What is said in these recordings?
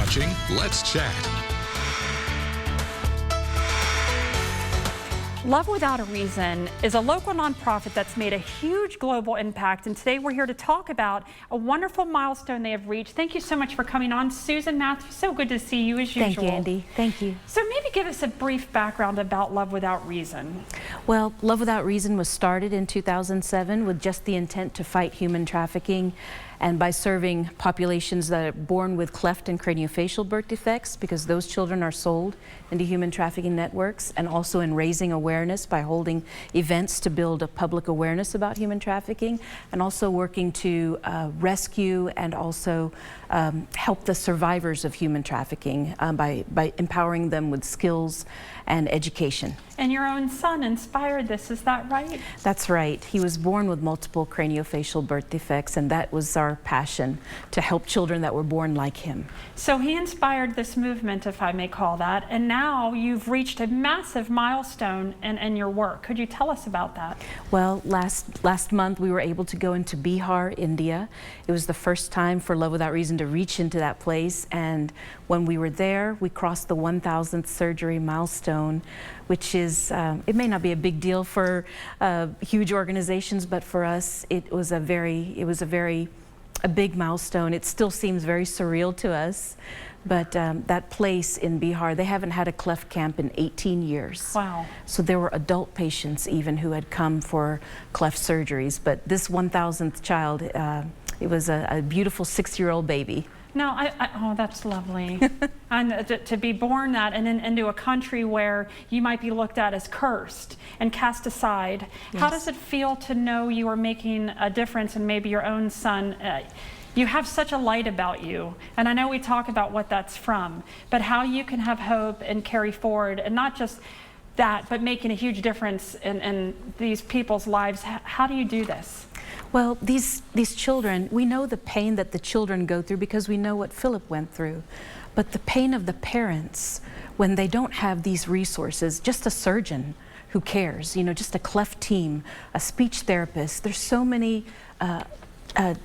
watching Let's Chat. Love Without a Reason is a local nonprofit that's made a huge global impact, and today we're here to talk about a wonderful milestone they have reached. Thank you so much for coming on, Susan, Matthew. So good to see you as usual. Thank you, Andy. Thank you. So maybe give us a brief background about Love Without Reason. Well, Love Without Reason was started in 2007 with just the intent to fight human trafficking, and by serving populations that are born with cleft and craniofacial birth defects, because those children are sold into human trafficking networks, and also in raising awareness by holding events to build a public awareness about human trafficking, and also working to rescue and also help the survivors of human trafficking by empowering them with skills and education. And your own son inspired this, is that right? That's right. He was born with multiple craniofacial birth defects, and that was our passion, to help children that were born like him. So he inspired this movement, if I may call that, and now you've reached a massive milestone in your work. Could you tell us about that? Well, last month we were able to go into Bihar, India. It was the first time for Love Without Reason to reach into that place, and when we were there, we crossed the 1,000th surgery milestone, which is, it may not be a big deal for huge organizations, but for us, it was a big milestone. It still seems very surreal to us, but that place in Bihar, they haven't had a cleft camp in 18 years. Wow. So there were adult patients even who had come for cleft surgeries, but this 1,000th child, it was a beautiful 6-year-old baby. No, oh, that's lovely. And to be born that and then into a country where you might be looked at as cursed and cast aside. Yes. How does it feel to know you are making a difference in maybe your own son? You have such a light about you, and I know we talk about what that's from, but how you can have hope and carry forward, and not just that, but making a huge difference in these people's lives. How do you do this? Well, these children, we know the pain that the children go through because we know what Philip went through. But the pain of the parents when they don't have these resources, just a surgeon who cares, you know, just a cleft team, a speech therapist, there's so many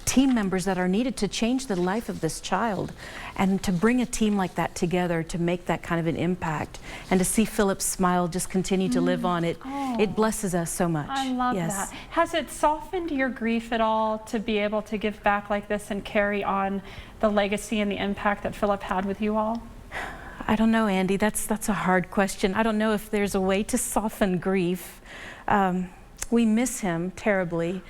team members that are needed to change the life of this child, and to bring a team like that together to make that kind of an impact, and to see Philip's smile just continue to live on, it blesses us so much. I love that. Has it softened your grief at all to be able to give back like this and carry on the legacy and the impact that Philip had with you all? I don't know, Andy. That's a hard question. I don't know if there's a way to soften grief. We miss him terribly,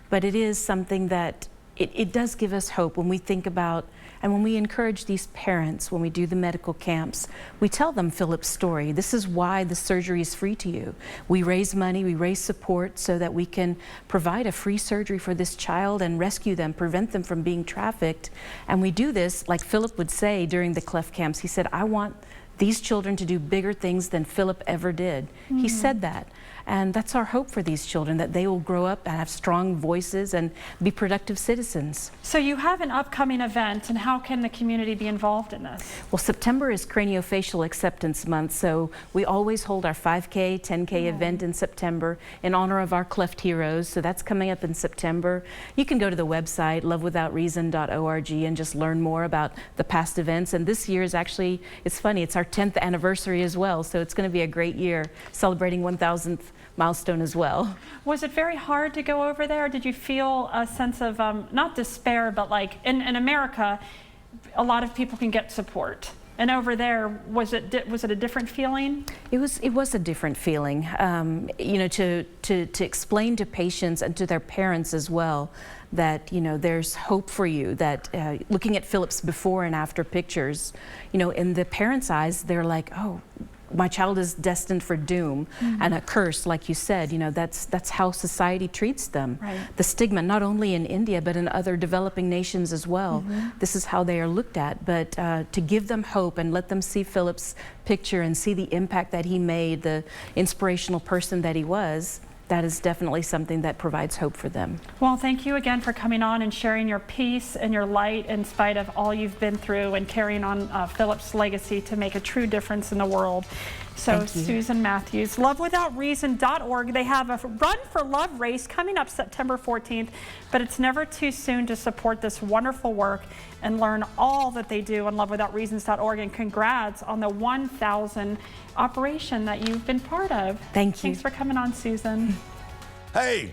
but it is something that it does give us hope when we think about, and when we encourage these parents, when we do the medical camps, we tell them Philip's story. This is why the surgery is free to you. We raise money, we raise support so that we can provide a free surgery for this child and rescue them, prevent them from being trafficked. And we do this, like Philip would say during the cleft camps. He said, I want these children to do bigger things than Philip ever did. He said that. And that's our hope for these children, that they will grow up and have strong voices and be productive citizens. So you have an upcoming event, and how can the community be involved in this? Well, September is Craniofacial Acceptance Month, so we always hold our 5K, 10K event in September in honor of our cleft heroes. So that's coming up in September. You can go to the website, lovewithoutreason.org, and just learn more about the past events. And this year is actually, it's funny, it's our 10th anniversary as well, so it's going to be a great year, celebrating 1,000th milestone as well. Was it very hard to go over there? Did you feel a sense of, not despair, but like in America, a lot of people can get support. And over there, was it a different feeling? It was a different feeling. You know, to explain to patients and to their parents as well that, you know, there's hope for you, that looking at Philip's before and after pictures, you know, in the parents' eyes, they're like, oh, my child is destined for doom and a curse, like you said. You know, that's how society treats them. Right. The stigma, not only in India, but in other developing nations as well. This is how they are looked at. But to give them hope and let them see Philip's picture and see the impact that he made, the inspirational person that he was, that is definitely something that provides hope for them. Well, thank you again for coming on and sharing your peace and your light in spite of all you've been through and carrying on Philip's legacy to make a true difference in the world. So Susan Matthews, lovewithoutreason.org. They have a Run for Love race coming up September 14th, but it's never too soon to support this wonderful work and learn all that they do on lovewithoutreasons.org. And congrats on the 1,000 operation that you've been part of. Thank you. Thanks for coming on, Susan. Hey,